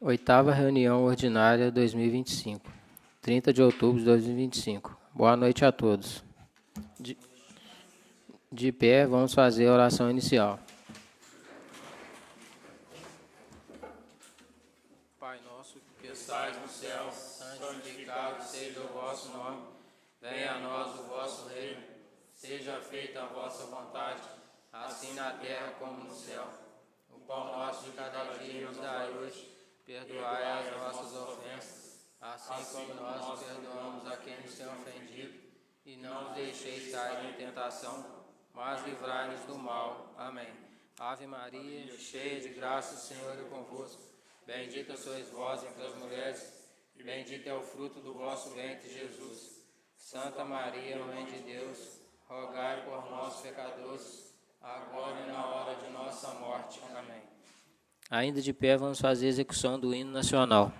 Oitava reunião ordinária 2025, 30 de outubro de 2025. Boa noite a todos. De pé, vamos fazer a oração inicial. Pai nosso, que estais no céu, santificado seja o vosso nome. Venha a nós o vosso reino. Seja feita a vossa vontade, assim na terra como no céu. O pão nosso de cada dia nos dai hoje. Perdoai as nossas ofensas, assim como nós perdoamos a quem nos tem ofendido. E não nos deixeis cair em tentação, mas livrai-nos do mal. Amém. Ave Maria, cheia de graça, o Senhor é convosco. Bendita sois vós entre as mulheres, e bendito é o fruto do vosso ventre, Jesus. Santa Maria, Mãe de Deus, rogai por nós, pecadores, agora e na hora de nossa morte. Amém. Ainda de pé, vamos fazer a execução do hino nacional.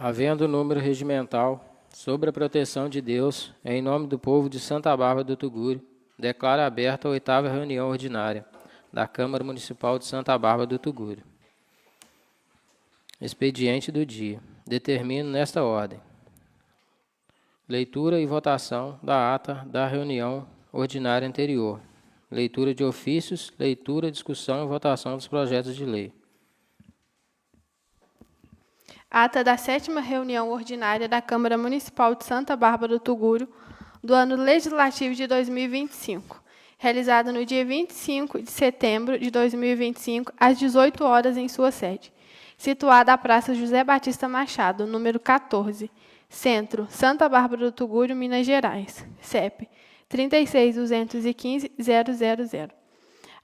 Havendo número regimental, sobre a proteção de Deus, em nome do povo de Santa Bárbara do Tuguri, declaro aberta a 8ª reunião ordinária da Câmara Municipal de Santa Bárbara do Tuguri. Expediente do dia. Determino nesta ordem: leitura e votação da ata da reunião ordinária anterior. Leitura de ofícios, leitura, discussão e votação dos projetos de lei. Ata da 7ª reunião ordinária da Câmara Municipal de Santa Bárbara do Tuguru, do ano legislativo de 2025, realizada no dia 25 de setembro de 2025, às 18 horas, em sua sede, situada à Praça José Batista Machado, número 14, Centro, Santa Bárbara do Tuguru, Minas Gerais, CEP 36.215.000.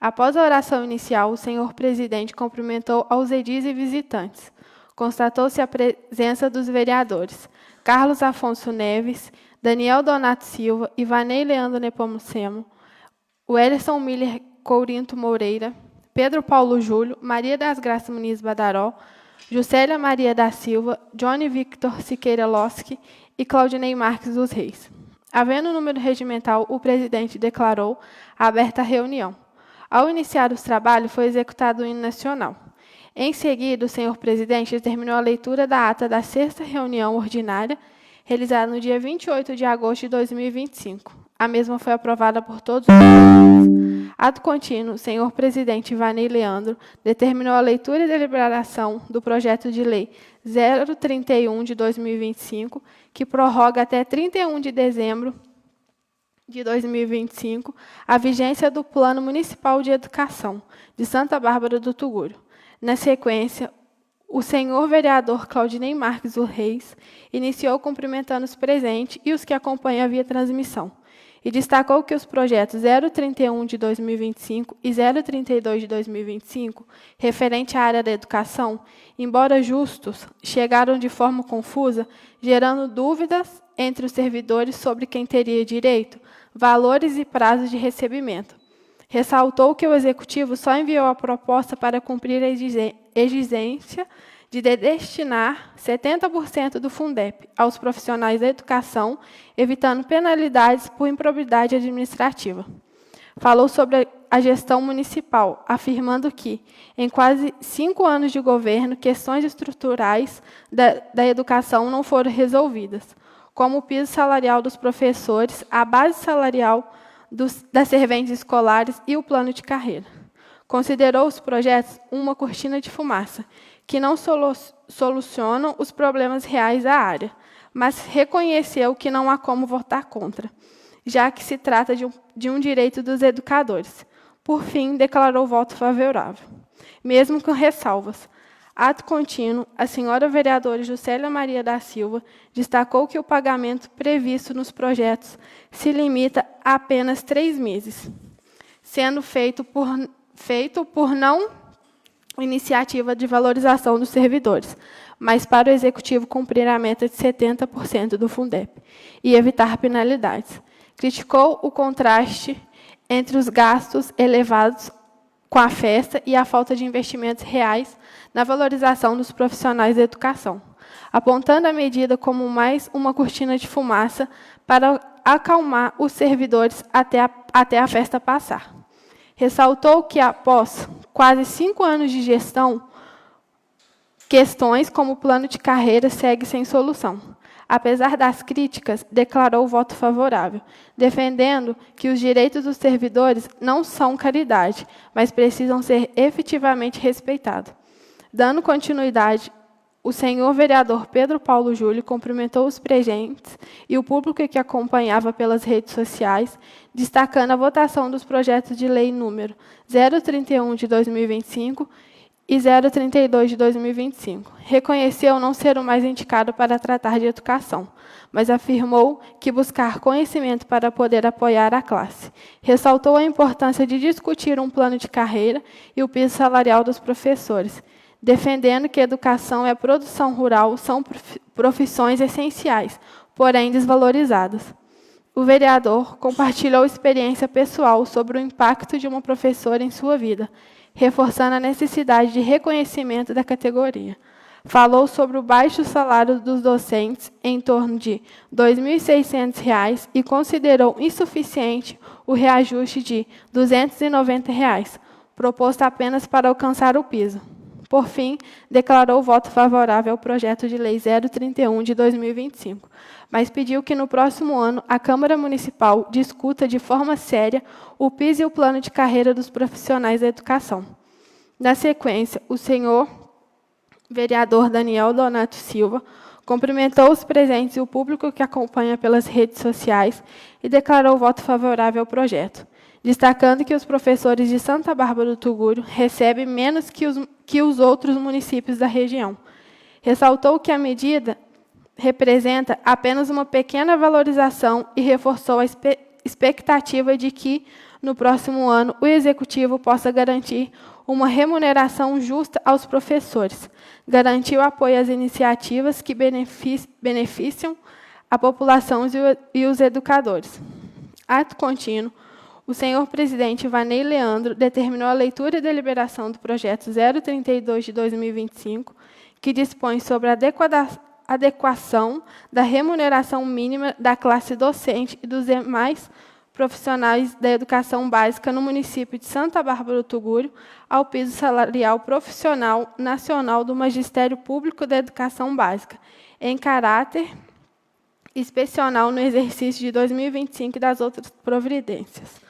Após a oração inicial, o senhor presidente cumprimentou aos edis e visitantes. Constatou-se a presença dos vereadores Carlos Afonso Neves, Daniel Donato Silva, Ivanei Leandro Nepomucemo, Wellerson Miller Courinto Moreira, Pedro Paulo Júlio, Maria das Graças Muniz Badaró, Juscelia Maria da Silva, Johnny Victor Siqueira Losky e Claudinei Marques dos Reis. Havendo número regimental, o presidente declarou aberta a reunião. Ao iniciar os trabalhos, foi executado o hino nacional. Em seguida, o senhor presidente determinou a leitura da ata da 6ª reunião ordinária, realizada no dia 28 de agosto de 2025. A mesma foi aprovada por todos os presentes. Ato contínuo, o senhor presidente Ivanei Leandro determinou a leitura e deliberação do projeto de lei 031 de 2025, que prorroga até 31 de dezembro de 2025 a vigência do Plano Municipal de Educação de Santa Bárbara do Tuguru. Na sequência, o senhor vereador Claudinei Marques dos Reis iniciou cumprimentando os presentes e os que acompanham via transmissão, e destacou que os projetos 031 de 2025 e 032 de 2025, referente à área da educação, embora justos, chegaram de forma confusa, gerando dúvidas entre os servidores sobre quem teria direito, valores e prazos de recebimento. Ressaltou que o Executivo só enviou a proposta para cumprir a exigência de destinar 70% do Fundep aos profissionais da educação, evitando penalidades por improbidade administrativa. Falou sobre a gestão municipal, afirmando que, em quase 5 anos de governo, questões estruturais da educação não foram resolvidas, como o piso salarial dos professores, a base salarial das serventes escolares e o plano de carreira. Considerou os projetos uma cortina de fumaça, que não solucionam os problemas reais da área, mas reconheceu que não há como votar contra, já que se trata de um direito dos educadores. Por fim, declarou voto favorável, mesmo com ressalvas. Ato contínuo, a senhora vereadora Juscelia Maria da Silva destacou que o pagamento previsto nos projetos se limita a apenas 3 meses, sendo feito por não iniciativa de valorização dos servidores, mas para o Executivo cumprir a meta de 70% do Fundep e evitar penalidades. Criticou o contraste entre os gastos elevados com a festa e a falta de investimentos reais na valorização dos profissionais da educação, apontando a medida como mais uma cortina de fumaça para acalmar os servidores até a festa passar. Ressaltou que, após quase 5 anos de gestão, questões como o plano de carreira seguem sem solução. Apesar das críticas, declarou voto favorável, defendendo que os direitos dos servidores não são caridade, mas precisam ser efetivamente respeitados. Dando continuidade, o senhor vereador Pedro Paulo Júlio cumprimentou os presentes e o público que acompanhava pelas redes sociais, destacando a votação dos projetos de lei número 031 de 2025 e 032 de 2025. Reconheceu não ser o mais indicado para tratar de educação, mas afirmou que buscar conhecimento para poder apoiar a classe. Ressaltou a importância de discutir um plano de carreira e o piso salarial dos professores, defendendo que educação e a produção rural são profissões essenciais, porém desvalorizadas. O vereador compartilhou experiência pessoal sobre o impacto de uma professora em sua vida, reforçando a necessidade de reconhecimento da categoria. Falou sobre o baixo salário dos docentes, em torno de R$ 2.600, e considerou insuficiente o reajuste de R$ 290, proposto apenas para alcançar o piso. Por fim, declarou voto favorável ao projeto de lei 031 de 2025, mas pediu que no próximo ano a Câmara Municipal discuta de forma séria o piso e o plano de carreira dos profissionais da educação. Na sequência, o senhor vereador Daniel Donato Silva cumprimentou os presentes e o público que acompanha pelas redes sociais e declarou voto favorável ao projeto, destacando que os professores de Santa Bárbara do Tugúrio recebem menos que os outros municípios da região. Ressaltou que a medida representa apenas uma pequena valorização e reforçou a expectativa de que, no próximo ano, o Executivo possa garantir uma remuneração justa aos professores. Garantiu apoio às iniciativas que beneficiam a população e os educadores. Ato contínuo, o senhor presidente Vanei Leandro determinou a leitura e deliberação do projeto 032 de 2025, que dispõe sobre a adequação da remuneração mínima da classe docente e dos demais profissionais da educação básica no município de Santa Bárbara do Tugúrio ao piso salarial profissional nacional do Magistério Público da Educação Básica, em caráter excepcional no exercício de 2025 e das outras providências.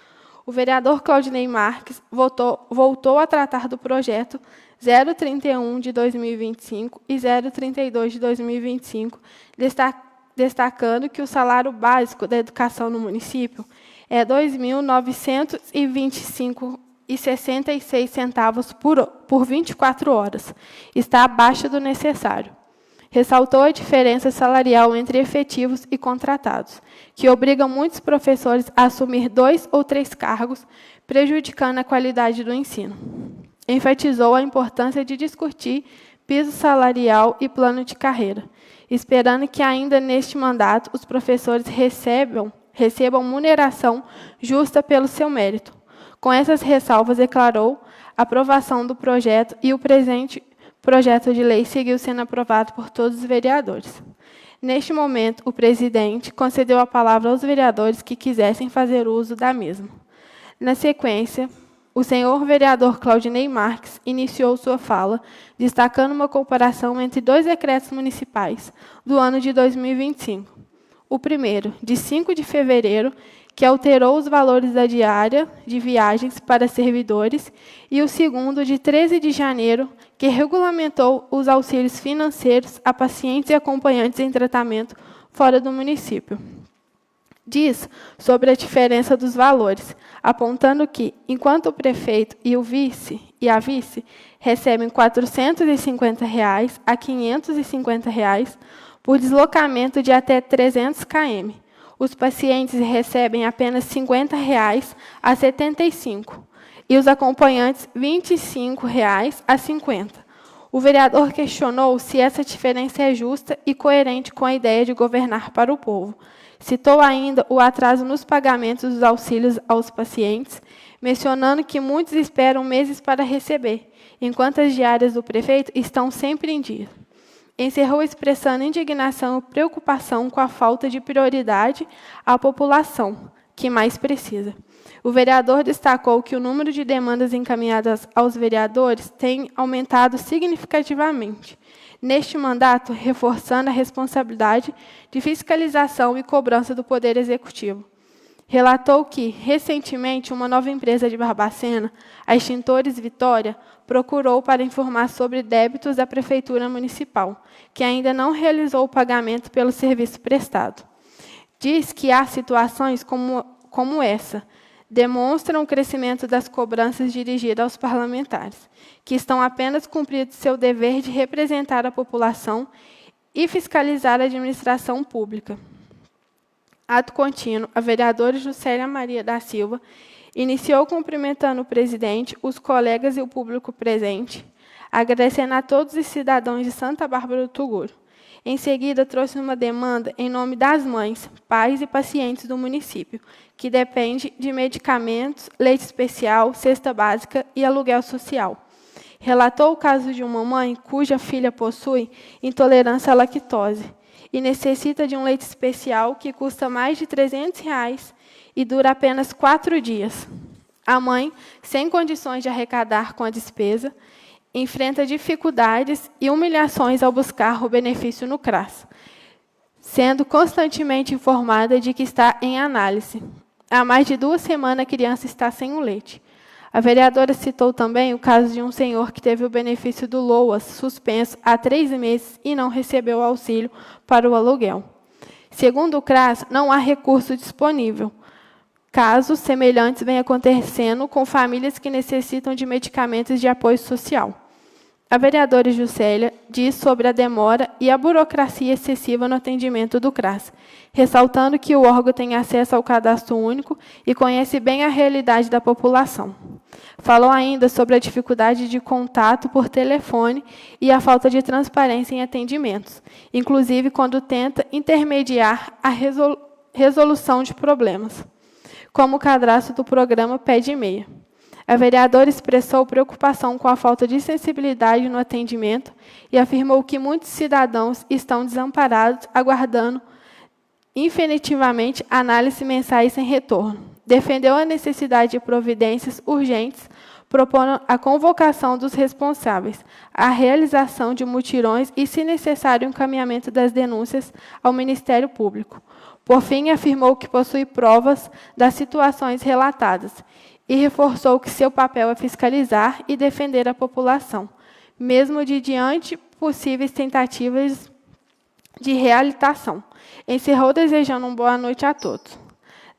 O vereador Claudinei Marques voltou a tratar do projeto 031 de 2025 e 032 de 2025, destacando que o salário básico da educação no município é R$ 2.925,66 por 24 horas. Está abaixo do necessário. Ressaltou a diferença salarial entre efetivos e contratados, que obriga muitos professores a assumir 2 ou 3 cargos, prejudicando a qualidade do ensino. Enfatizou a importância de discutir piso salarial e plano de carreira, esperando que ainda neste mandato os professores recebam remuneração justa pelo seu mérito. Com essas ressalvas, declarou a aprovação do projeto e o presente projeto de lei seguiu sendo aprovado por todos os vereadores. Neste momento, o presidente concedeu a palavra aos vereadores que quisessem fazer uso da mesma. Na sequência, o senhor vereador Claudinei Marques iniciou sua fala, destacando uma comparação entre 2 decretos municipais do ano de 2025. O primeiro, de 5 de fevereiro, que alterou os valores da diária de viagens para servidores, e o segundo, de 13 de janeiro, que regulamentou os auxílios financeiros a pacientes e acompanhantes em tratamento fora do município. Diz sobre a diferença dos valores, apontando que, enquanto o prefeito e a vice recebem R$ 450 a R$ 550 por deslocamento de até 300 km, os pacientes recebem apenas R$ 50 a R$ 75 e os acompanhantes R$ 25 a R$ 50. O vereador questionou se essa diferença é justa e coerente com a ideia de governar para o povo. Citou ainda o atraso nos pagamentos dos auxílios aos pacientes, mencionando que muitos esperam meses para receber, enquanto as diárias do prefeito estão sempre em dia. Encerrou expressando indignação e preocupação com a falta de prioridade à população, que mais precisa. O vereador destacou que o número de demandas encaminhadas aos vereadores tem aumentado significativamente, neste mandato, reforçando a responsabilidade de fiscalização e cobrança do Poder Executivo. Relatou que, recentemente, uma nova empresa de Barbacena, a Extintores Vitória, procurou para informar sobre débitos da Prefeitura Municipal, que ainda não realizou o pagamento pelo serviço prestado. Diz que há situações como essa, demonstram o crescimento das cobranças dirigidas aos parlamentares, que estão apenas cumprindo seu dever de representar a população e fiscalizar a administração pública. Ato contínuo, a vereadora Juscelia Maria da Silva iniciou cumprimentando o presidente, os colegas e o público presente, agradecendo a todos os cidadãos de Santa Bárbara do Tugúrio. Em seguida, trouxe uma demanda em nome das mães, pais e pacientes do município, que depende de medicamentos, leite especial, cesta básica e aluguel social. Relatou o caso de uma mãe cuja filha possui intolerância à lactose e necessita de um leite especial que custa mais de R$ 300 e dura apenas 4 dias. A mãe, sem condições de arrecadar com a despesa, enfrenta dificuldades e humilhações ao buscar o benefício no CRAS, sendo constantemente informada de que está em análise. Há mais de 2 semanas a criança está sem o leite. A vereadora citou também o caso de um senhor que teve o benefício do LOAS suspenso há 3 meses e não recebeu auxílio para o aluguel. Segundo o CRAS, não há recurso disponível. Casos semelhantes vêm acontecendo com famílias que necessitam de medicamentos de apoio social. A vereadora Juscelia diz sobre a demora e a burocracia excessiva no atendimento do CRAS, ressaltando que o órgão tem acesso ao cadastro único e conhece bem a realidade da população. Falou ainda sobre a dificuldade de contato por telefone e a falta de transparência em atendimentos, inclusive quando tenta intermediar a resolução de problemas, como o cadastro do programa Pé de Meia. A vereadora expressou preocupação com a falta de sensibilidade no atendimento e afirmou que muitos cidadãos estão desamparados, aguardando infinitivamente análises mensais sem retorno. Defendeu a necessidade de providências urgentes, propondo a convocação dos responsáveis, a realização de mutirões e, se necessário, o encaminhamento das denúncias ao Ministério Público. Por fim, afirmou que possui provas das situações relatadas e reforçou que seu papel é fiscalizar e defender a população, mesmo diante possíveis tentativas de realização. Encerrou desejando uma boa noite a todos.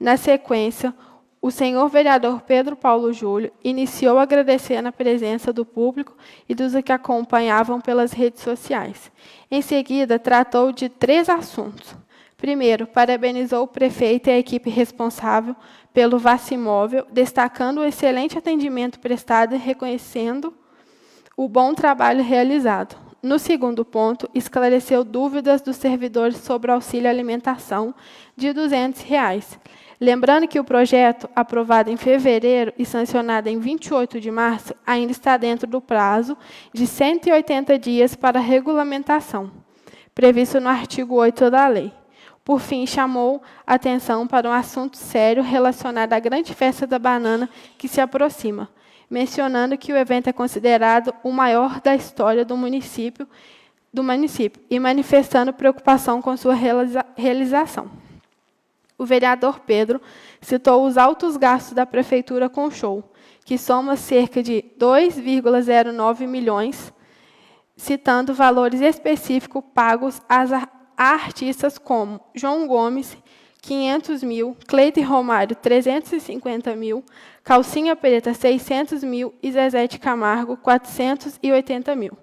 Na sequência, o senhor vereador Pedro Paulo Júlio iniciou agradecendo a presença do público e dos que acompanhavam pelas redes sociais. Em seguida, tratou de 3 assuntos. Primeiro, parabenizou o prefeito e a equipe responsável pelo Vacimóvel, destacando o excelente atendimento prestado e reconhecendo o bom trabalho realizado. No segundo ponto, esclareceu dúvidas dos servidores sobre o auxílio alimentação de R$ 200. Lembrando que o projeto, aprovado em fevereiro e sancionado em 28 de março, ainda está dentro do prazo de 180 dias para regulamentação, previsto no artigo 8 da lei. Por fim, chamou atenção para um assunto sério relacionado à grande festa da banana que se aproxima, mencionando que o evento é considerado o maior da história do município e manifestando preocupação com sua realização. O vereador Pedro citou os altos gastos da prefeitura com o show, que soma cerca de 2,09 milhões, citando valores específicos pagos a artistas como João Gomes, 500 mil, Cleide Romário, 350 mil, Calcinha Preta, 600 mil e Zezé de Camargo, 480 mil.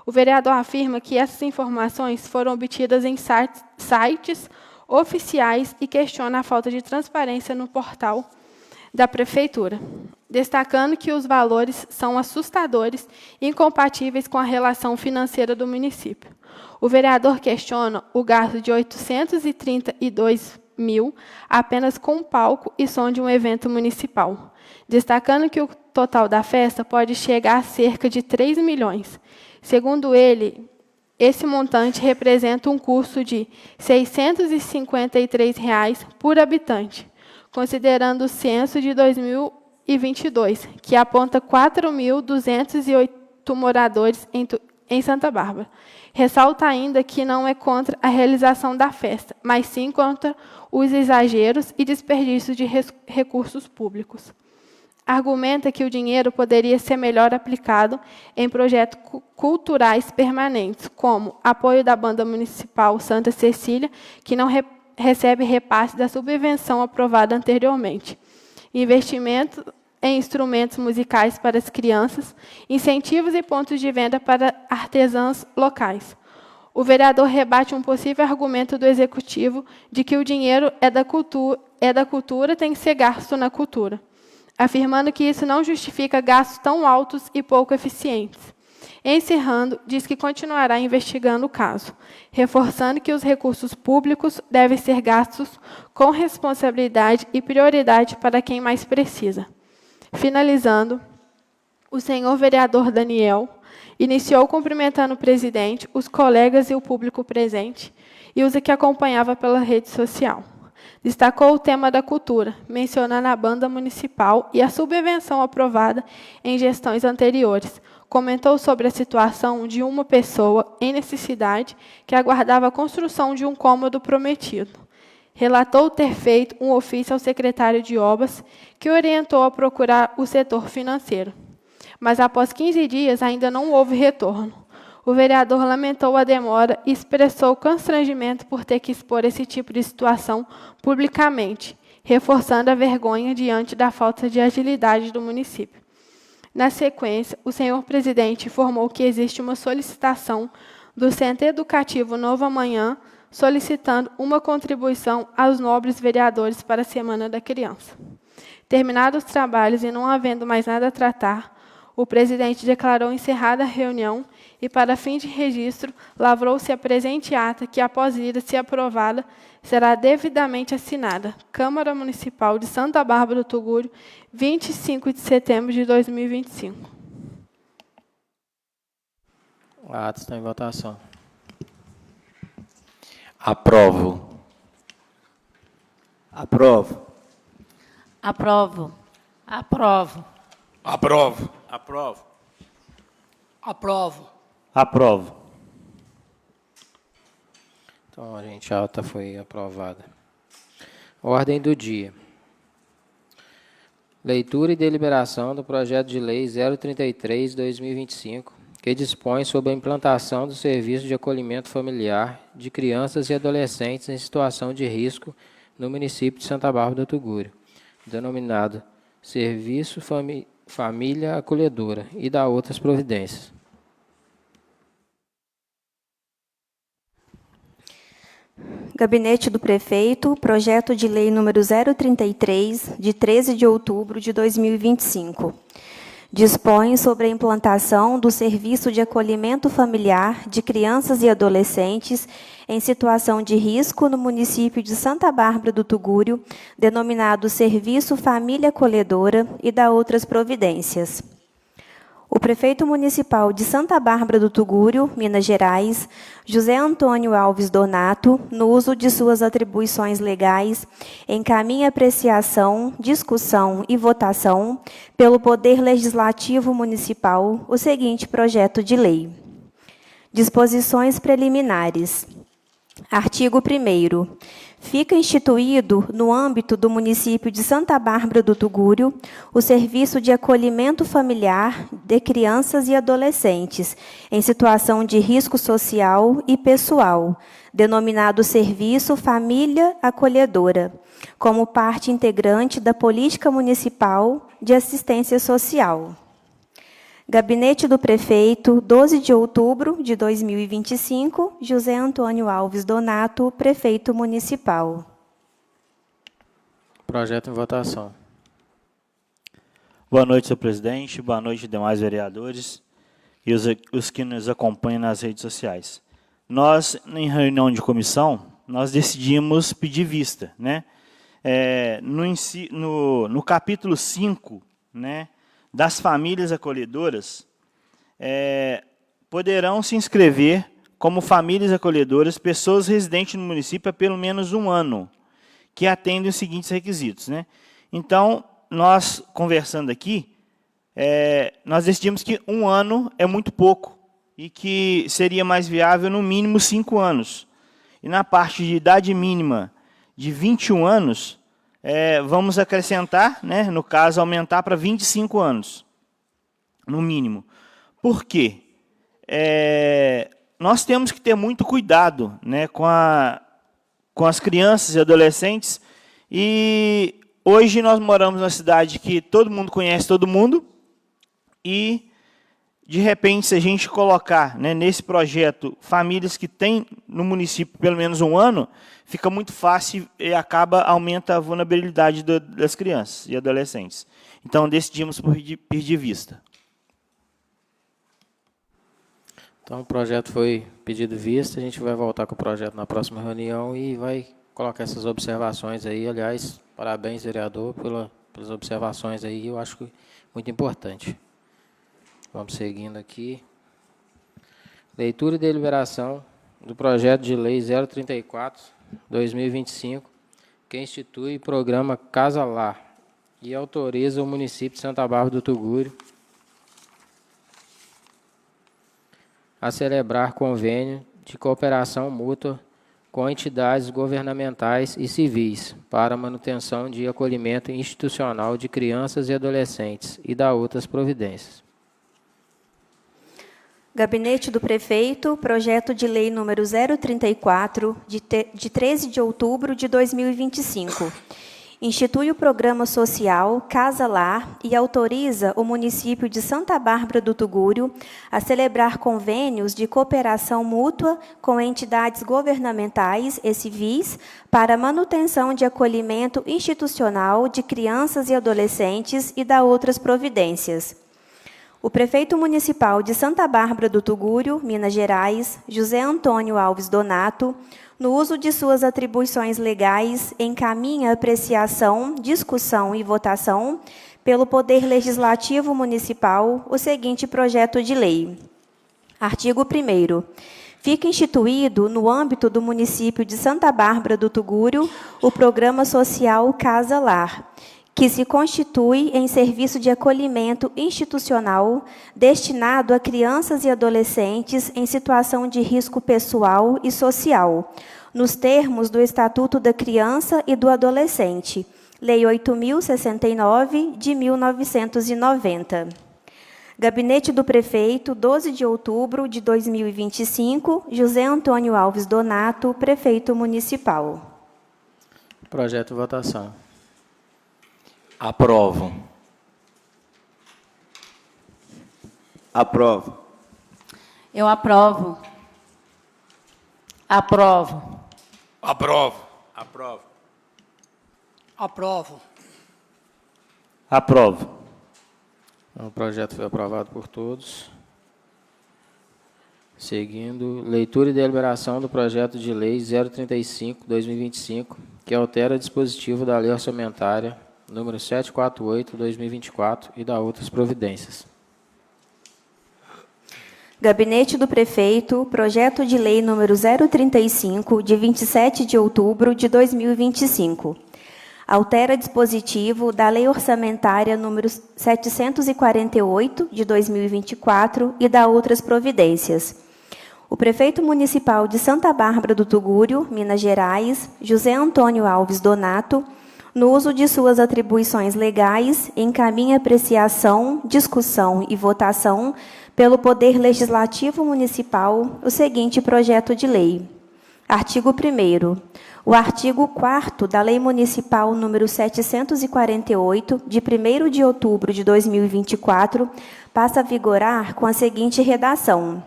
O vereador afirma que essas informações foram obtidas em sites oficiais e questiona a falta de transparência no portal da prefeitura, destacando que os valores são assustadores e incompatíveis com a relação financeira do município. O vereador questiona o gasto de 832 mil apenas com palco e som de um evento municipal, destacando que o total da festa pode chegar a cerca de 3 milhões. Segundo ele, esse montante representa um custo de R$ 653 por habitante, considerando o censo de 2022, que aponta 4.208 moradores em Santa Bárbara. Ressalta ainda que não é contra a realização da festa, mas sim contra os exageros e desperdício de recursos públicos. Argumenta que o dinheiro poderia ser melhor aplicado em projetos culturais permanentes, como apoio da Banda Municipal Santa Cecília, que não recebe repasse da subvenção aprovada anteriormente, investimento em instrumentos musicais para as crianças, incentivos e pontos de venda para artesãos locais. O vereador rebate um possível argumento do Executivo de que o dinheiro é da cultura, tem que ser gasto na cultura, afirmando que isso não justifica gastos tão altos e pouco eficientes. Encerrando, diz que continuará investigando o caso, reforçando que os recursos públicos devem ser gastos com responsabilidade e prioridade para quem mais precisa. Finalizando, o senhor vereador Daniel iniciou cumprimentando o presidente, os colegas e o público presente, e os que acompanhava pela rede social. Destacou o tema da cultura, mencionando a banda municipal e a subvenção aprovada em gestões anteriores, comentou sobre a situação de uma pessoa em necessidade que aguardava a construção de um cômodo prometido. Relatou ter feito um ofício ao secretário de Obras, que orientou a procurar o setor financeiro. Mas, após 15 dias, ainda não houve retorno. O vereador lamentou a demora e expressou constrangimento por ter que expor esse tipo de situação publicamente, reforçando a vergonha diante da falta de agilidade do município. Na sequência, o senhor presidente informou que existe uma solicitação do Centro Educativo Novo Amanhã, solicitando uma contribuição aos nobres vereadores para a Semana da Criança. Terminados os trabalhos e não havendo mais nada a tratar, o presidente declarou encerrada a reunião e, para fim de registro, lavrou-se a presente ata que, após ida, se aprovada, será devidamente assinada. Câmara Municipal de Santa Bárbara do Tugúrio, 25 de setembro de 2025. A ata está em votação. Aprovo. Aprovo. Aprovo. Aprovo. Aprovo. Aprovo. Aprovo. Aprovo. Então, gente, a ata foi aprovada. Ordem do dia. Leitura e deliberação do projeto de lei 033/2025, que dispõe sobre a implantação do serviço de acolhimento familiar de crianças e adolescentes em situação de risco no município de Santa Bárbara do Tugúrio, denominado Serviço Família Acolhedora, e da outras providências. Gabinete do Prefeito, projeto de lei número 033, de 13 de outubro de 2025. Dispõe sobre a implantação do Serviço de Acolhimento Familiar de Crianças e Adolescentes em situação de risco no município de Santa Bárbara do Tugúrio, denominado Serviço Família Acolhedora, e da outras providências. O prefeito municipal de Santa Bárbara do Tugúrio, Minas Gerais, José Antônio Alves Donato, no uso de suas atribuições legais, encaminha apreciação, discussão e votação pelo Poder Legislativo Municipal o seguinte projeto de lei. Disposições preliminares. Artigo 1º. Fica instituído, no âmbito do município de Santa Bárbara do Tugúrio, o Serviço de Acolhimento Familiar de Crianças e Adolescentes em situação de risco social e pessoal, denominado Serviço Família Acolhedora, como parte integrante da Política Municipal de Assistência Social. Gabinete do Prefeito, 12 de outubro de 2025, José Antônio Alves Donato, Prefeito Municipal. Projeto em votação. Boa noite, senhor presidente. Boa noite, demais vereadores e os que nos acompanham nas redes sociais. Nós, em reunião de comissão, nós decidimos pedir vista, né? No capítulo 5, né, das famílias acolhedoras, poderão se inscrever como famílias acolhedoras pessoas residentes no município há pelo menos 1 ano, que atendem os seguintes requisitos, né? Então, nós, conversando aqui, nós decidimos que 1 ano é muito pouco e que seria mais viável, no mínimo, 5 anos. E na parte de idade mínima de 21 anos, vamos acrescentar, né, no caso, aumentar para 25 anos, no mínimo. Por quê? Nós temos que ter muito cuidado, né, com as crianças e adolescentes. E hoje nós moramos numa cidade que todo mundo conhece todo mundo. E, de repente, se a gente colocar, né, nesse projeto famílias que têm no município pelo menos 1 ano, fica muito fácil e aumenta a vulnerabilidade das crianças e adolescentes. Então, decidimos por pedir vista. Então, o projeto foi pedido vista, a gente vai voltar com o projeto na próxima reunião e vai colocar essas observações aí. Aliás, parabéns, vereador, pelas observações aí, eu acho que muito importante. Vamos seguindo aqui. Leitura e deliberação do projeto de lei 034/2025, que institui o programa Casa Lar e autoriza o município de Santa Bárbara do Tugúrio a celebrar convênio de cooperação mútua com entidades governamentais e civis para manutenção de acolhimento institucional de crianças e adolescentes e da outras providências. Gabinete do Prefeito, projeto de lei número 034, de 13 de outubro de 2025. Institui o programa social Casa Lar e autoriza o município de Santa Bárbara do Tugúrio a celebrar convênios de cooperação mútua com entidades governamentais e civis para manutenção de acolhimento institucional de crianças e adolescentes e da outras providências. O prefeito municipal de Santa Bárbara do Tugúrio, Minas Gerais, José Antônio Alves Donato, no uso de suas atribuições legais, encaminha apreciação, discussão e votação pelo Poder Legislativo Municipal o seguinte projeto de lei. Artigo 1º. Fica instituído, no âmbito do município de Santa Bárbara do Tugúrio, o Programa Social Casa Lar, que se constitui em serviço de acolhimento institucional destinado a crianças e adolescentes em situação de risco pessoal e social, nos termos do Estatuto da Criança e do Adolescente, Lei 8.069, de 1990. Gabinete do Prefeito, 12 de outubro de 2025, José Antônio Alves Donato, Prefeito Municipal. Projeto votação. Aprovo. Aprovo. Eu aprovo. Aprovo. Aprovo. Aprovo. Aprovo. Aprovo. O projeto foi aprovado por todos. Seguindo, leitura e deliberação do projeto de lei 035/2025, que altera dispositivo da Lei Orçamentária número 748/2024 e da outras providências. Gabinete do Prefeito, projeto de lei número 035, de 27 de outubro de 2025. Altera dispositivo da Lei Orçamentária número 748, de 2024 e da outras providências. O prefeito municipal de Santa Bárbara do Tugúrio, Minas Gerais, José Antônio Alves Donato, no uso de suas atribuições legais, encaminha apreciação, discussão e votação pelo Poder Legislativo Municipal o seguinte projeto de lei. Artigo 1º. O artigo 4º da Lei Municipal número 748, de 1º de outubro de 2024, passa a vigorar com a seguinte redação.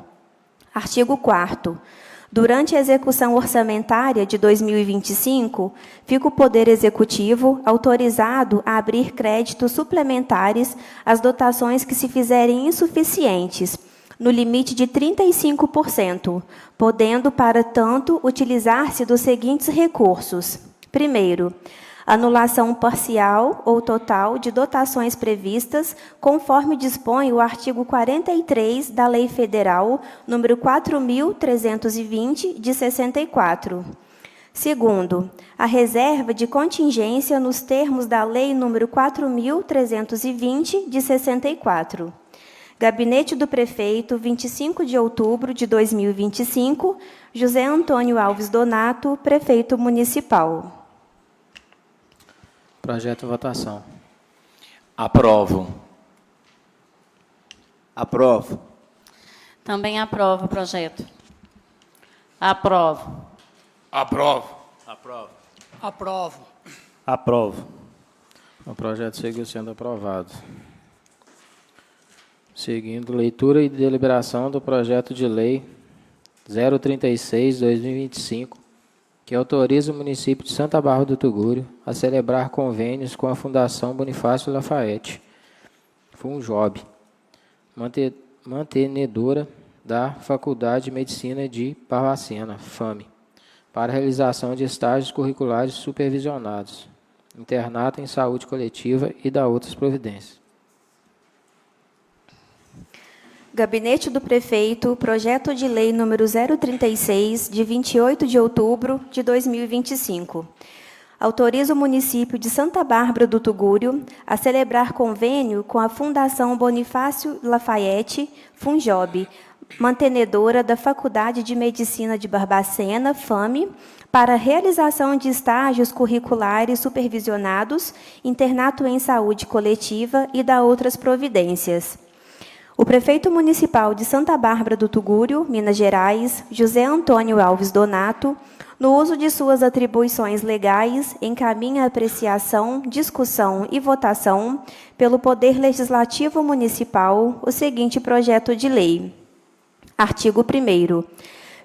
Artigo 4º. Durante a execução orçamentária de 2025, fica o Poder Executivo autorizado a abrir créditos suplementares às dotações que se fizerem insuficientes, no limite de 35%, podendo, para tanto, utilizar-se dos seguintes recursos. Primeiro, anulação parcial ou total de dotações previstas, conforme dispõe o artigo 43 da Lei Federal nº 4.320, de 64. Segundo, a reserva de contingência nos termos da Lei nº 4.320, de 64. Gabinete do Prefeito, 25 de outubro de 2025, José Antônio Alves Donato, Prefeito Municipal. Projeto votação. Aprovo. Aprovo. Também aprovo o projeto. Aprovo. Aprovo. Aprovo. Aprovo. Aprovo. O projeto seguiu sendo aprovado. Seguindo, leitura e deliberação do projeto de lei 036/2025, que autoriza o município de Santa Bárbara do Tugúrio a celebrar convênios com a Fundação Bonifácio Lafayette, FUNJOB, mantenedora da Faculdade de Medicina de Barbacena, FAME, para realização de estágios curriculares supervisionados, internato em saúde coletiva e da outras providências. Gabinete do Prefeito, projeto de lei número 036, de 28 de outubro de 2025. Autoriza o município de Santa Bárbara do Tugúrio a celebrar convênio com a Fundação Bonifácio Lafayette, FUNJOB, mantenedora da Faculdade de Medicina de Barbacena, FAME, para realização de estágios curriculares supervisionados, internato em saúde coletiva e da outras providências. O prefeito municipal de Santa Bárbara do Tugúrio, Minas Gerais, José Antônio Alves Donato, no uso de suas atribuições legais, encaminha a apreciação, discussão e votação pelo Poder Legislativo Municipal o seguinte projeto de lei. Artigo 1º.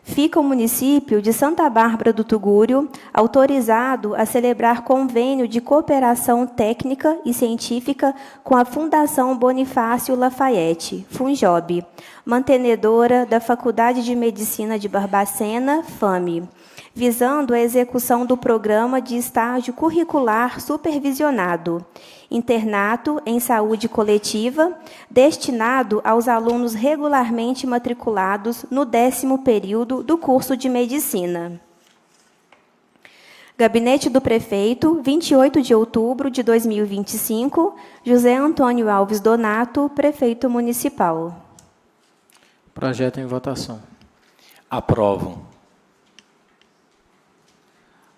Fica o município de Santa Bárbara do Tugúrio autorizado a celebrar convênio de cooperação técnica e científica com a Fundação Bonifácio Lafayette, FUNJOB, mantenedora da Faculdade de Medicina de Barbacena, FAME, visando a execução do programa de estágio curricular supervisionado, internato em saúde coletiva, destinado aos alunos regularmente matriculados no 10º período do curso de medicina. Gabinete do Prefeito, 28 de outubro de 2025, José Antônio Alves Donato, Prefeito Municipal. Projeto em votação. Aprovo.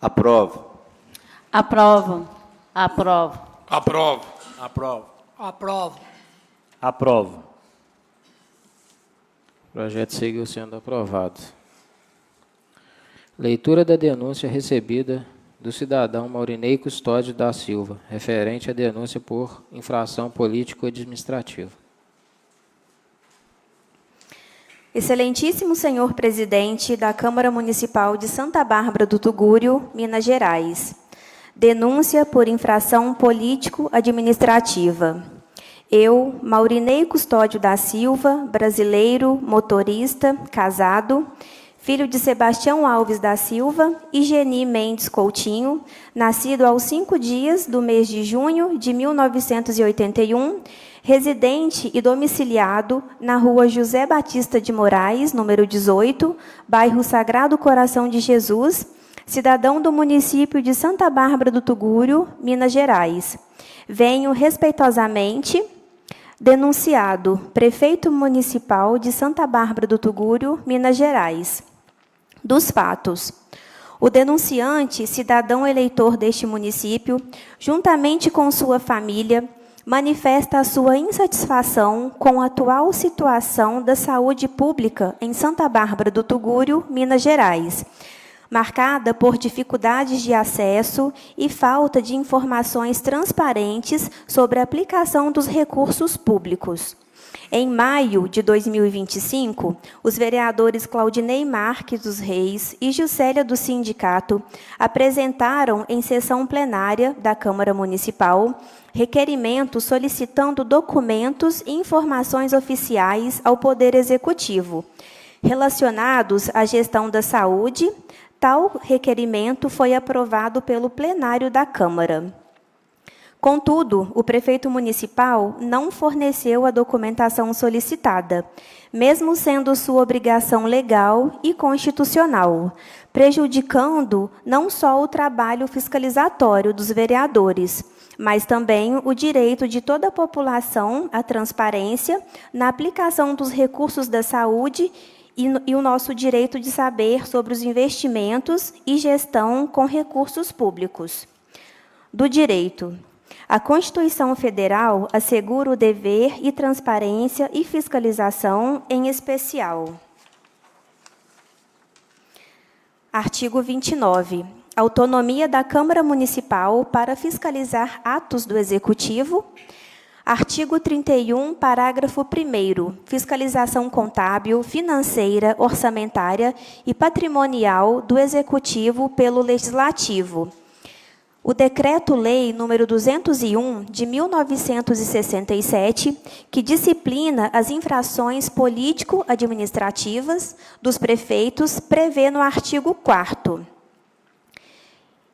Aprovo. Aprovo. Aprovo. Aprovo. Aprovo. Aprovo. Aprovo. O projeto seguiu sendo aprovado. Leitura da denúncia recebida do cidadão Maurinei Custódio da Silva, referente à denúncia por infração político-administrativa. Excelentíssimo senhor presidente da Câmara Municipal de Santa Bárbara do Tugúrio, Minas Gerais. Denúncia por infração político-administrativa. Eu, Maurinei Custódio da Silva, brasileiro, motorista, casado, filho de Sebastião Alves da Silva e Geni Mendes Coutinho, nascido aos 5 dias do mês de junho de 1981, residente e domiciliado na rua José Batista de Moraes, número 18, bairro Sagrado Coração de Jesus, cidadão do município de Santa Bárbara do Tugúrio, Minas Gerais. Venho respeitosamente denunciado prefeito municipal de Santa Bárbara do Tugúrio, Minas Gerais. Dos fatos: o denunciante, cidadão eleitor deste município, juntamente com sua família, manifesta a sua insatisfação com a atual situação da saúde pública em Santa Bárbara do Tugúrio, Minas Gerais, marcada por dificuldades de acesso e falta de informações transparentes sobre a aplicação dos recursos públicos. Em maio de 2025, os vereadores Claudinei Marques dos Reis e Juscelia do Sindicato apresentaram em sessão plenária da Câmara Municipal requerimento solicitando documentos e informações oficiais ao Poder Executivo relacionados à gestão da saúde. Tal requerimento foi aprovado pelo plenário da Câmara. Contudo, o prefeito municipal não forneceu a documentação solicitada, mesmo sendo sua obrigação legal e constitucional, prejudicando não só o trabalho fiscalizatório dos vereadores, mas também o direito de toda a população à transparência na aplicação dos recursos da saúde e o nosso direito de saber sobre os investimentos e gestão com recursos públicos. Do direito. A Constituição Federal assegura o dever e transparência e fiscalização em especial. Artigo 29. Autonomia da Câmara Municipal para fiscalizar atos do Executivo. Artigo 31, parágrafo 1º. Fiscalização contábil, financeira, orçamentária e patrimonial do Executivo pelo Legislativo. O Decreto-Lei nº 201, de 1967, que disciplina as infrações político-administrativas dos prefeitos, prevê no artigo 4º.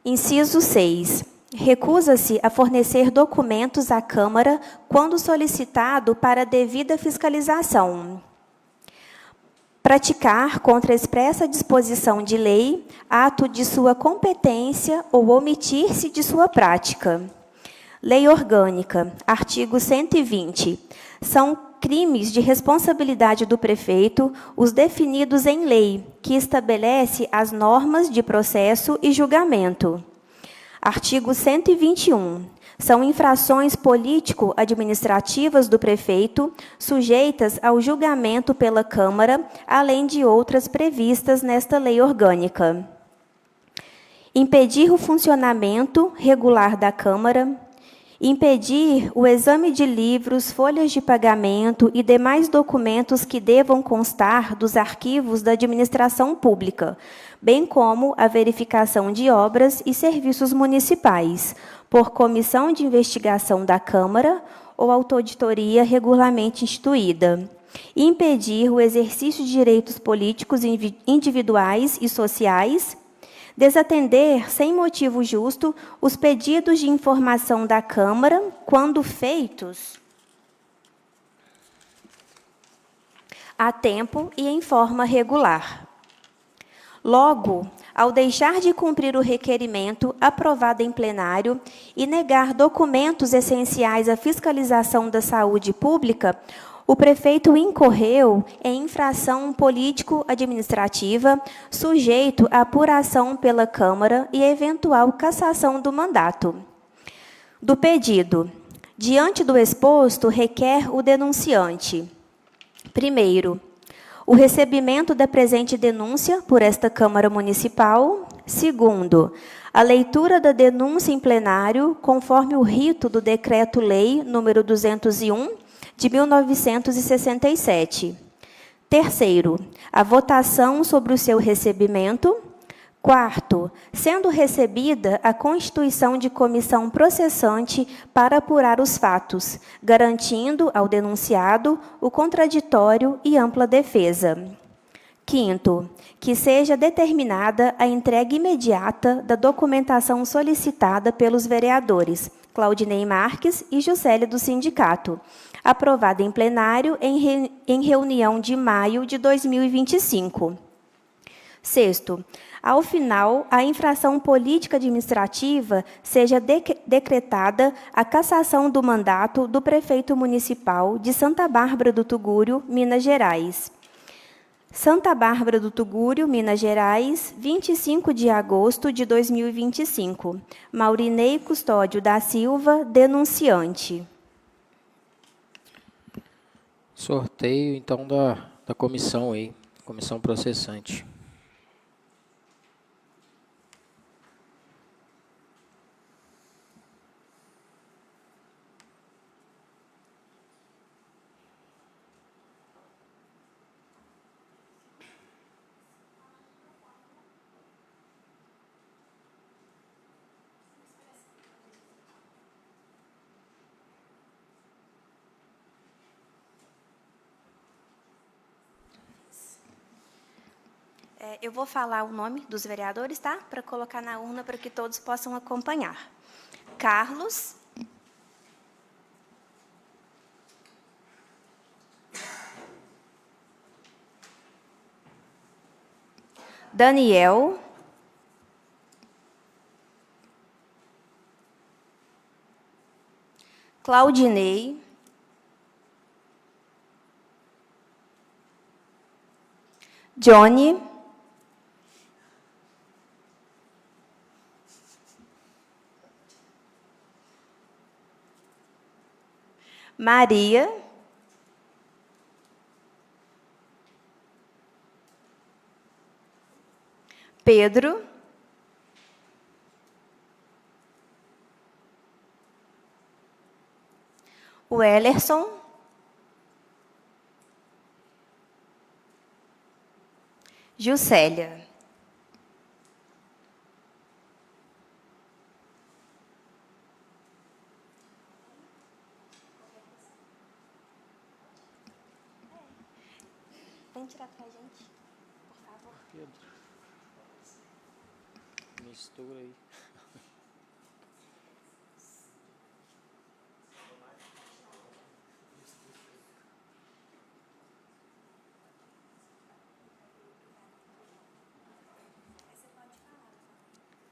Inciso 6. Recusa-se a fornecer documentos à Câmara quando solicitado para devida fiscalização. Praticar, contra expressa disposição de lei, ato de sua competência ou omitir-se de sua prática. Lei Orgânica, artigo 120. São crimes de responsabilidade do prefeito os definidos em lei, que estabelece as normas de processo e julgamento. Artigo 121. São infrações político-administrativas do prefeito, sujeitas ao julgamento pela Câmara, além de outras previstas nesta lei orgânica. Impedir o funcionamento regular da Câmara, impedir o exame de livros, folhas de pagamento e demais documentos que devam constar dos arquivos da administração pública, bem como a verificação de obras e serviços municipais, por comissão de investigação da Câmara ou auditoria regularmente instituída. Impedir o exercício de direitos políticos individuais e sociais, desatender, sem motivo justo, os pedidos de informação da Câmara, quando feitos a tempo e em forma regular. Logo, ao deixar de cumprir o requerimento aprovado em plenário e negar documentos essenciais à fiscalização da saúde pública, o prefeito incorreu em infração político-administrativa, sujeito à apuração pela Câmara e eventual cassação do mandato. Do pedido. Diante do exposto, requer o denunciante: primeiro, o recebimento da presente denúncia por esta Câmara Municipal. Segundo, a leitura da denúncia em plenário, conforme o rito do Decreto-Lei nº 201, de 1967. Terceiro, a votação sobre o seu recebimento. Quarto, sendo recebida a constituição de comissão processante para apurar os fatos, garantindo ao denunciado o contraditório e ampla defesa. Quinto, que seja determinada a entrega imediata da documentação solicitada pelos vereadores Claudinei Marques e Juscelia do Sindicato, aprovada em plenário em reunião de maio de 2025. Sexto, ao final, a infração política administrativa seja decretada a cassação do mandato do prefeito municipal de Santa Bárbara do Tugúrio, Minas Gerais. Santa Bárbara do Tugúrio, Minas Gerais, 25 de agosto de 2025. Maurinei Custódio da Silva, denunciante. Sorteio, então, da comissão aí, comissão processante. Eu vou falar o nome dos vereadores, tá? Para colocar na urna para que todos possam acompanhar. Carlos. Daniel. Claudinei. Johnny. Maria. Pedro. Wellerson. Juscelia. Vem tirar para a gente, por favor. Mistura aí.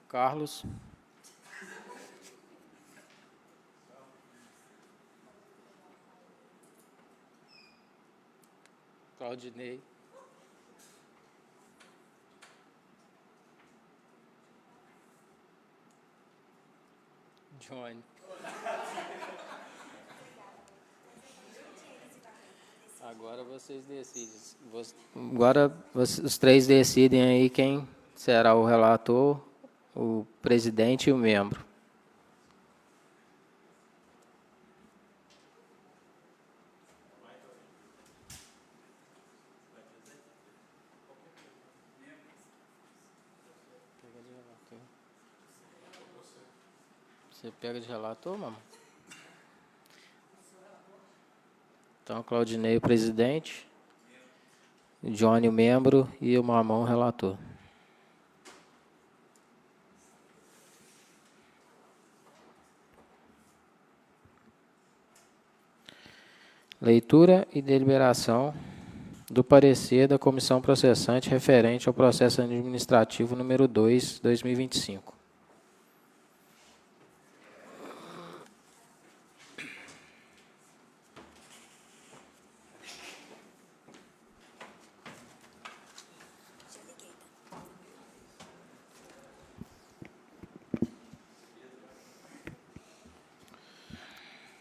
Carlos. Claudinei. Johnny. Agora vocês decidem. Agora os três decidem aí quem será o relator, o presidente e o membro. Você pega de relator, mamãe? Então, Claudinei, o presidente, Johnny, o membro, e o Mamão, o relator. Leitura e deliberação do parecer da comissão processante referente ao processo administrativo número 2, 2025.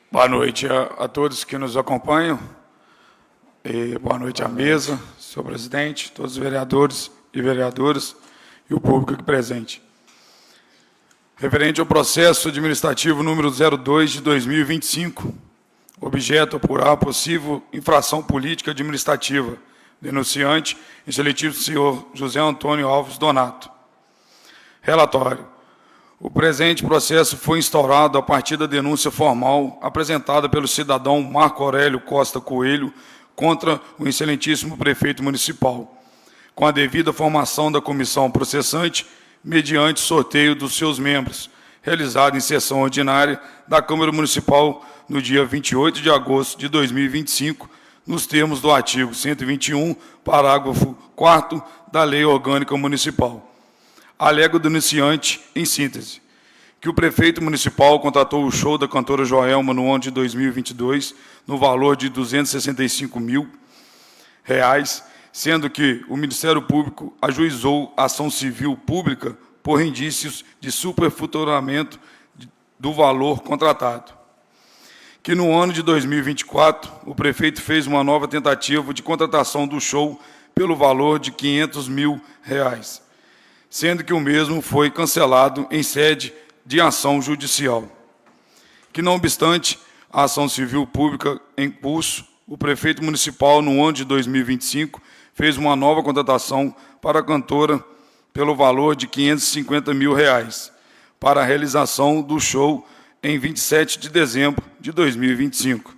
Boa noite a todos que nos acompanham. E boa noite à mesa, senhor presidente, todos os vereadores e vereadoras e o público aqui presente. Referente ao processo administrativo número 02 de 2025, objeto apurar possível infração política administrativa, denunciante, excelentíssimo senhor José Antônio Alves Donato. Relatório. O presente processo foi instaurado a partir da denúncia formal apresentada pelo cidadão Marco Aurélio Costa Coelho contra o excelentíssimo prefeito municipal, com a devida formação da comissão processante, mediante sorteio dos seus membros, realizado em sessão ordinária da Câmara Municipal no dia 28 de agosto de 2025, nos termos do artigo 121, parágrafo 4º da Lei Orgânica Municipal. Alega o denunciante, em síntese, que o prefeito municipal contratou o show da cantora Joelma no ano de 2022, no valor de R$ 265 mil, sendo que o Ministério Público ajuizou ação civil pública por indícios de superfaturamento do valor contratado. Que no ano de 2024, o prefeito fez uma nova tentativa de contratação do show pelo valor de R$ 500 mil, sendo que o mesmo foi cancelado em sede de ação judicial. Que, não obstante a ação civil pública em curso, o prefeito municipal, no ano de 2025, fez uma nova contratação para a cantora pelo valor de R$ 550 mil, para a realização do show em 27 de dezembro de 2025.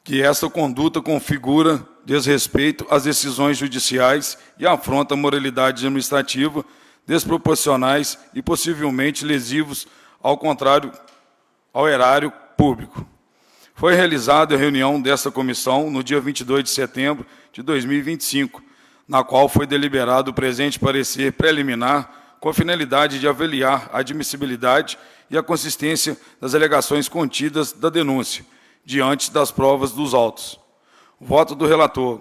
Que esta conduta configura desrespeito às decisões judiciais e afronta a moralidade administrativa, desproporcionais e possivelmente lesivos ao erário público. Foi realizada a reunião desta comissão no dia 22 de setembro de 2025, na qual foi deliberado o presente parecer preliminar com a finalidade de avaliar a admissibilidade e a consistência das alegações contidas da denúncia, diante das provas dos autos. Voto do relator.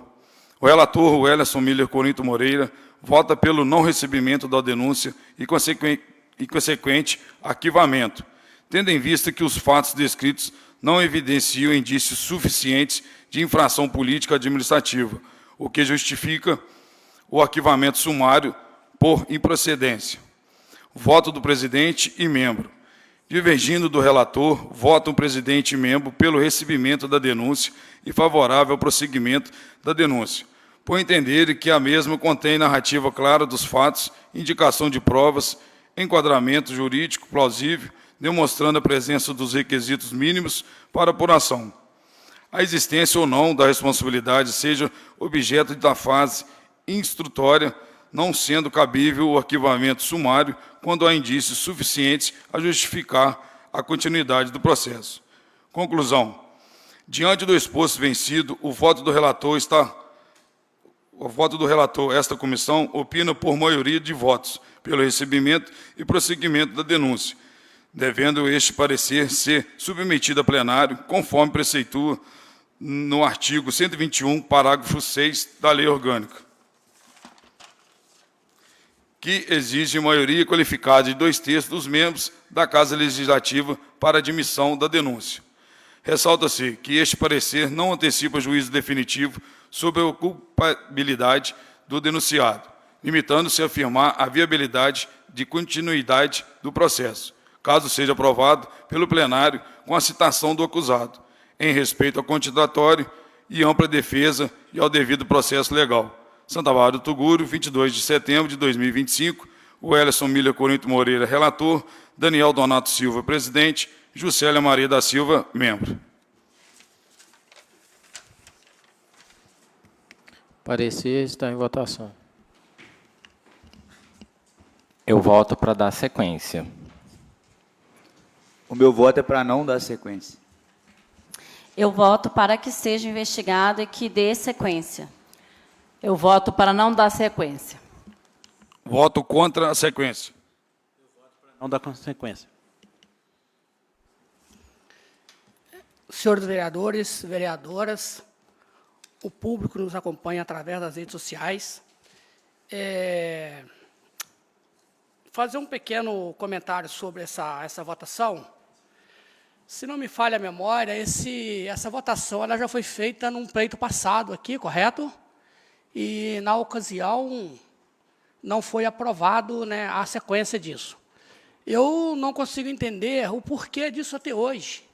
O relator, Wellerson Miller Corinto Moreira, vota pelo não recebimento da denúncia e consequente arquivamento, tendo em vista que os fatos descritos não evidenciam indícios suficientes de infração política administrativa, o que justifica o arquivamento sumário por improcedência. Voto do presidente e membro. Divergindo do relator, votam o presidente e membro pelo recebimento da denúncia e favorável ao prosseguimento da denúncia, por entenderem que a mesma contém narrativa clara dos fatos, indicação de provas, enquadramento jurídico plausível, demonstrando a presença dos requisitos mínimos para apuração. A existência ou não da responsabilidade seja objeto da fase instrutória, não sendo cabível o arquivamento sumário quando há indícios suficientes a justificar a continuidade do processo. Conclusão. Diante do exposto vencido, o voto do relator, esta comissão, opina por maioria de votos pelo recebimento e prosseguimento da denúncia, devendo este parecer ser submetido a plenário, conforme preceitua no artigo 121, parágrafo 6 da Lei Orgânica, que exige maioria qualificada de 2/3 dos membros da Casa Legislativa para admissão da denúncia. Ressalta-se que este parecer não antecipa juízo definitivo sobre a culpabilidade do denunciado, limitando-se a afirmar a viabilidade de continuidade do processo, caso seja aprovado pelo plenário com a citação do acusado, em respeito ao continuatório e ampla defesa e ao devido processo legal. Santa Bárbara do Tuguru, 22 de setembro de 2025, o Wellerson Milha Corinto Moreira, relator, Daniel Donato Silva, presidente, Juscelia Maria da Silva, membro. Parecer está em votação. Eu voto para dar sequência. O meu voto é para não dar sequência. Eu voto para que seja investigado e que dê sequência. Eu voto para não dar sequência. Voto contra a sequência. Não dá consequência. Senhores vereadores, vereadoras, o público nos acompanha através das redes sociais. Fazer um pequeno comentário sobre essa votação. Se não me falha a memória, essa votação ela já foi feita num pleito passado aqui, correto? E, na ocasião, não foi aprovado, né, a sequência disso. Eu não consigo entender o porquê disso até hoje.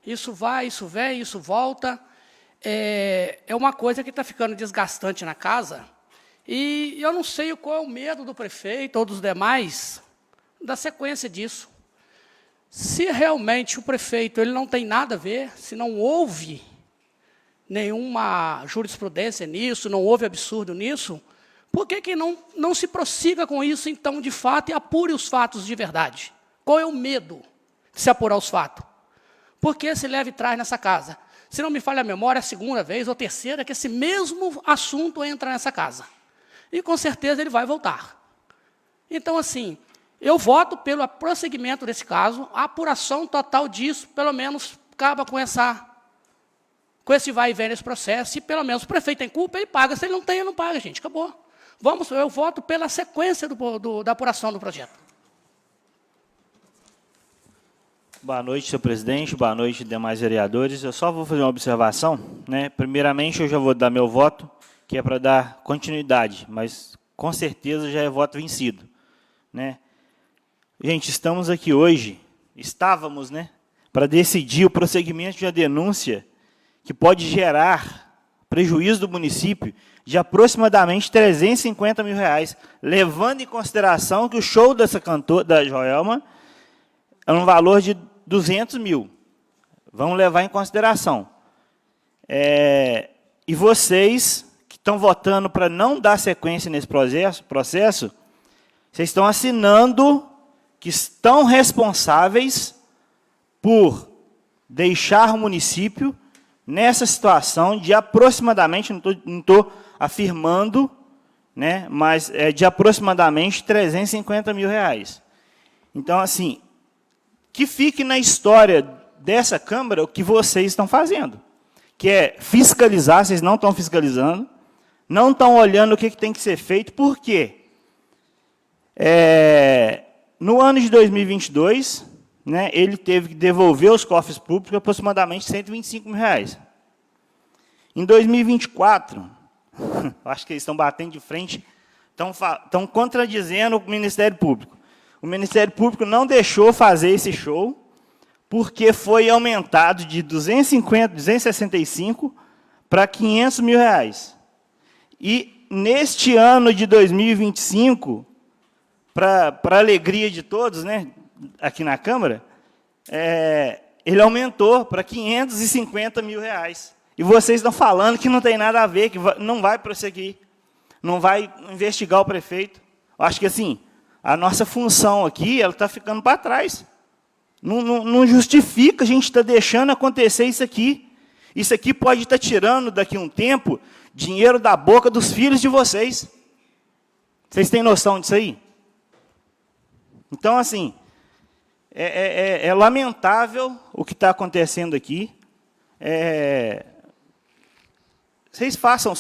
Isso vai, isso vem, isso volta. É uma coisa que está ficando desgastante na casa. E eu não sei qual é o medo do prefeito ou dos demais da sequência disso. Se realmente o prefeito ele não tem nada a ver, se não houve nenhuma jurisprudência nisso, não houve absurdo nisso, por que não se prossiga com isso, então, de fato, e apure os fatos de verdade? Qual é o medo de se apurar os fatos? Por que se leva e traz nessa casa? Se não me falha a memória, é a segunda vez ou terceira que esse mesmo assunto entra nessa casa. E, com certeza, ele vai voltar. Então, assim, eu voto pelo prosseguimento desse caso, a apuração total disso, pelo menos, acaba com esse vai e vem nesse processo, e pelo menos o prefeito tem culpa, ele paga, se ele não tem, ele não paga, gente, acabou. Eu voto pela sequência da apuração do projeto. Boa noite, senhor presidente, boa noite, demais vereadores. Eu só vou fazer uma observação, né? Primeiramente, eu já vou dar meu voto, que é para dar continuidade, mas com certeza já é voto vencido, né? Gente, estamos aqui hoje, estávamos, né, para decidir o prosseguimento de uma denúncia que pode gerar prejuízo do município de aproximadamente R$350 mil, levando em consideração que o show dessa cantora, da Joelma, é um valor de 200 mil. Vamos levar em consideração. E vocês que estão votando para não dar sequência nesse processo, vocês estão assinando que estão responsáveis por deixar o município nessa situação de aproximadamente, não estou afirmando, né, mas de aproximadamente R$350 mil. Então, assim, que fique na história dessa Câmara o que vocês estão fazendo, que é fiscalizar, vocês não estão fiscalizando, não estão olhando o que tem que ser feito, por quê? No ano de 2022, né, ele teve que devolver aos cofres públicos aproximadamente R$125 mil. Em 2024, acho que eles estão batendo de frente, estão contradizendo o Ministério Público. O Ministério Público não deixou fazer esse show, porque foi aumentado de 265 para R$500 mil. E, neste ano de 2025, para a alegria de todos, né, aqui na Câmara, ele aumentou para R$550 mil. E vocês estão falando que não tem nada a ver, que não vai prosseguir, não vai investigar o prefeito. Eu acho que, assim, a nossa função aqui ela está ficando para trás. Não justifica a gente estar deixando acontecer isso aqui. Isso aqui pode estar tirando, daqui a um tempo, dinheiro da boca dos filhos de vocês. Vocês têm noção disso aí? Então, assim, é lamentável o que está acontecendo aqui. Vocês façam